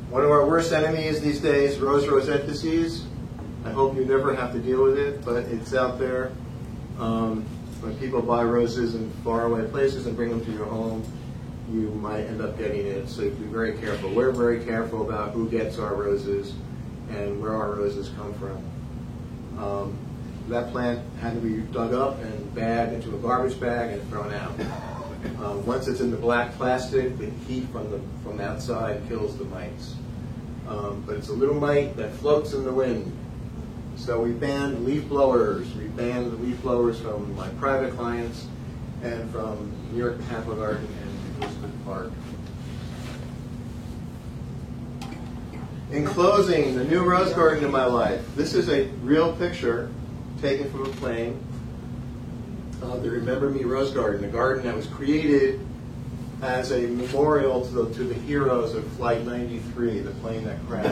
C: One of our worst enemies these days, rosette disease. I hope you never have to deal with it, but it's out there. When people buy roses in faraway places and bring them to your home, you might end up getting it, so be very careful. We're very careful about who gets our roses and where our roses come from. That plant had to be dug up and bagged into a garbage bag and thrown out. Once it's in the black plastic, the heat from outside kills the mites. But it's a little mite that floats in the wind. So we banned leaf blowers. We banned the leaf blowers from my private clients and from New York Botanical Garden and Elizabeth Park. In closing, the new rose garden in my life. This is a real picture taken from a plane of the Remember Me Rose Garden, a garden that was created as a memorial to the heroes of Flight 93, the plane that crashed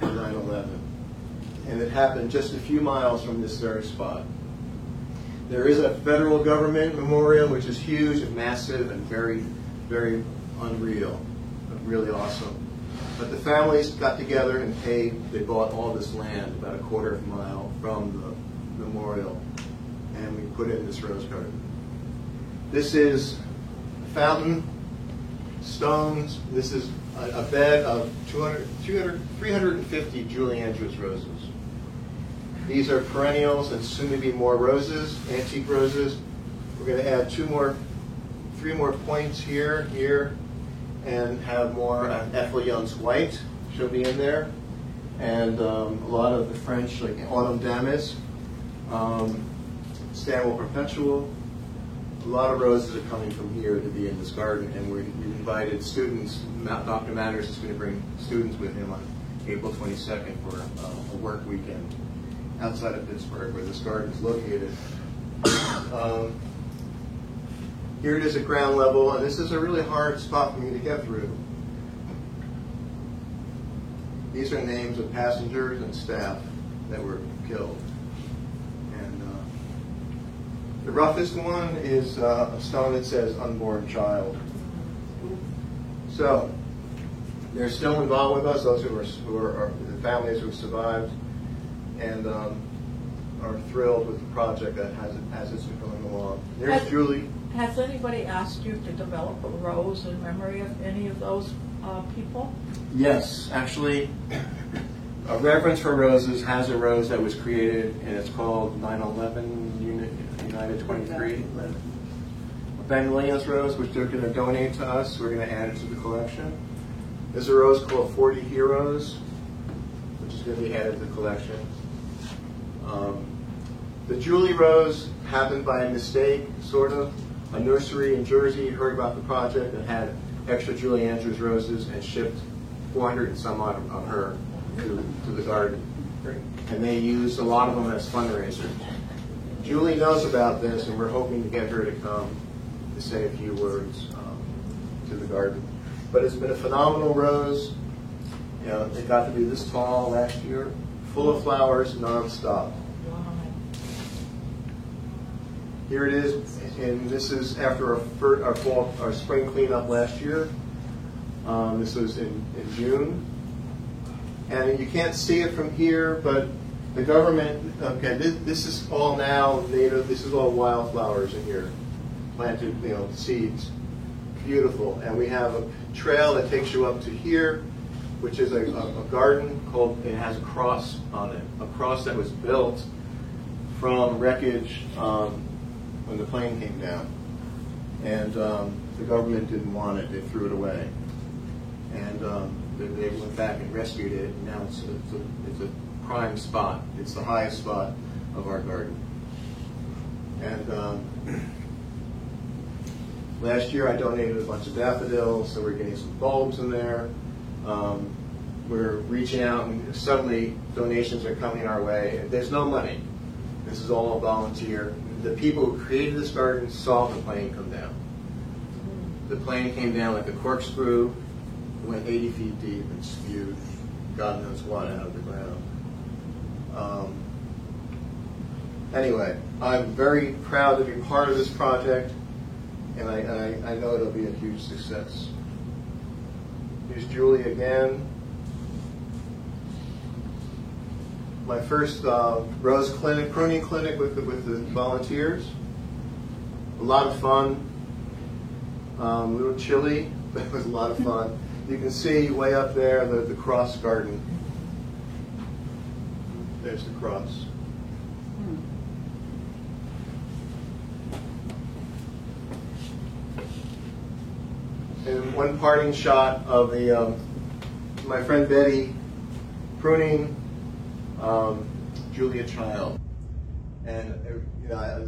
C: in 9/11. And it happened just a few miles from this very spot. There is a federal government memorial, which is huge and massive and very, very unreal, but really awesome. But the families got together and they bought all this land, about a quarter of a mile from the memorial, and we put in this rose garden. This is a fountain, stones. This is a bed of 350 Julie Andrews roses. These are perennials and soon to be more roses, antique roses. We're going to add three more points here, and have more Ethel Young's white. She'll be in there, and a lot of the French, like Autumn Damas, Stanwell Perpetual. A lot of roses are coming from here to be in this garden, and we've invited students. Dr. Manners is going to bring students with him on April 22nd for a work weekend outside of Pittsburgh, where this garden is located. Here it is at ground level, and this is a really hard spot for me to get through. These are names of passengers and staff that were killed. And the roughest one is a stone that says unborn child. So they're still involved with us, those who are the families who have survived, and are thrilled with the project that as it's been going along. There's Julie.
D: Has anybody asked you to develop a rose in memory of any of those people?
C: Yes, actually, a Reverence for Roses has a rose that was created, and it's called 9/11 United 23. A Ben Williams rose, which they're going to donate to us. We're going to add it to the collection. There's a rose called 40 Heroes, which is going to be added to the collection. The Julie rose happened by a mistake, sort of. A nursery in Jersey heard about the project and had extra Julie Andrews roses and shipped 400 and some odd of her to the garden. And they used a lot of them as fundraisers. Julie knows about this, and we're hoping to get her to come to say a few words to the garden. But it's been a phenomenal rose. You know, it got to be this tall last year, full of flowers nonstop. Here it is, and this is after our spring cleanup last year. This was in June. And you can't see it from here, but the government, okay, this is all now native, this is all wildflowers in here, planted, seeds. Beautiful. And we have a trail that takes you up to here, which is a garden called, it has a cross on it, a cross that was built from wreckage when the plane came down. And the government didn't want it, they threw it away. And they went back and rescued it, and now it's a prime spot. It's the highest spot of our garden. And last year I donated a bunch of daffodils, so we're getting some bulbs in there. We're reaching out, and suddenly donations are coming our way. There's no money. This is all volunteer. The people who created this garden saw the plane come down. The plane came down like a corkscrew, went 80 feet deep and spewed God knows what out of the ground. Anyway, I'm very proud to be part of this project, and I know it'll be a huge success. Here's Julie again. My first rose clinic, pruning clinic with the volunteers. A lot of fun. A little chilly, but it was a lot of fun. You can see way up there the cross garden. There's the cross. And one parting shot of the my friend Betty pruning Julia Child. And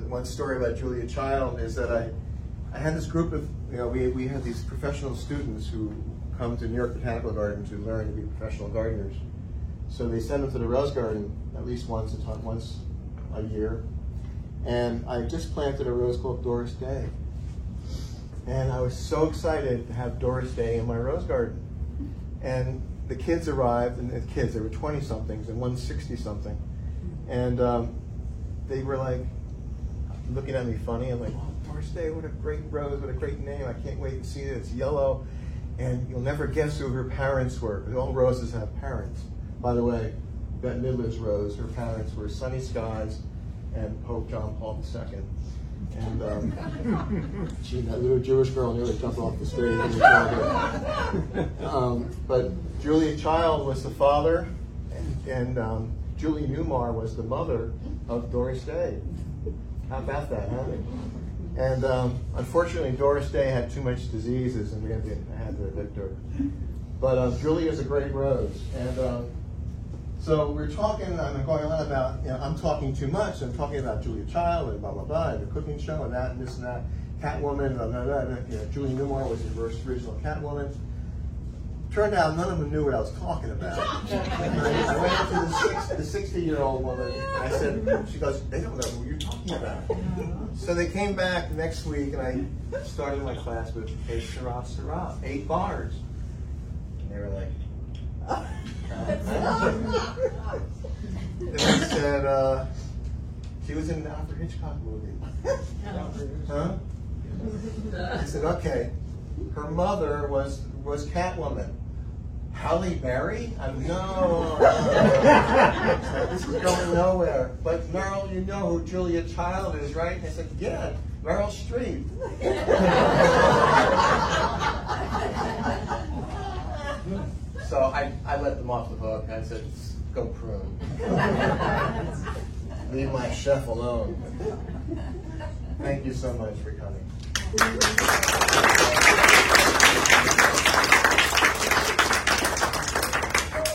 C: one story about Julia Child is that I had this group of, we had these professional students who come to New York Botanical Garden to learn to be professional gardeners. So they send them to the Rose Garden at least once a year. And I just planted a rose called Doris Day. And I was so excited to have Doris Day in my rose garden. And the kids arrived, and they were 20-somethings and one 60-something. And they were like looking at me funny. I'm like, oh, Doris Day, what a great rose, what a great name. I can't wait to see it. It's yellow. And you'll never guess who her parents were. All roses have parents. By the way, Bette Midler's rose, her parents were Sunny Skies and Pope John Paul II. And that little Jewish girl nearly jumped off the stage. But Julia Child was the father, and Julie Newmar was the mother of Doris Day. How about that, huh? And unfortunately, Doris Day had too much diseases, and we had to evict her. But Julie is a great rose. And so we're talking, I'm going on about, I'm talking too much. I'm talking about Julia Child and blah, blah, blah, and the cooking show and that and this and that. Catwoman, blah, blah, blah. Julie Newmar was the original Catwoman. Turned out none of them knew what I was talking about. I went up to the 60-year-old woman, and I said, she goes, they don't know who you're talking about. So they came back the next week, and I started my class with a Syrah Syrah, 8 bars. And they were like, and I said, she was in an Alfred Hitchcock movie. Huh? I said, okay. Her mother was Catwoman. Halle Berry? No. This is going nowhere. But Meryl, you know who Julia Child is, right? And I said, yeah, Meryl Streep. So I let them off the hook. I said, go prune. Leave my chef alone. Thank you so much for coming.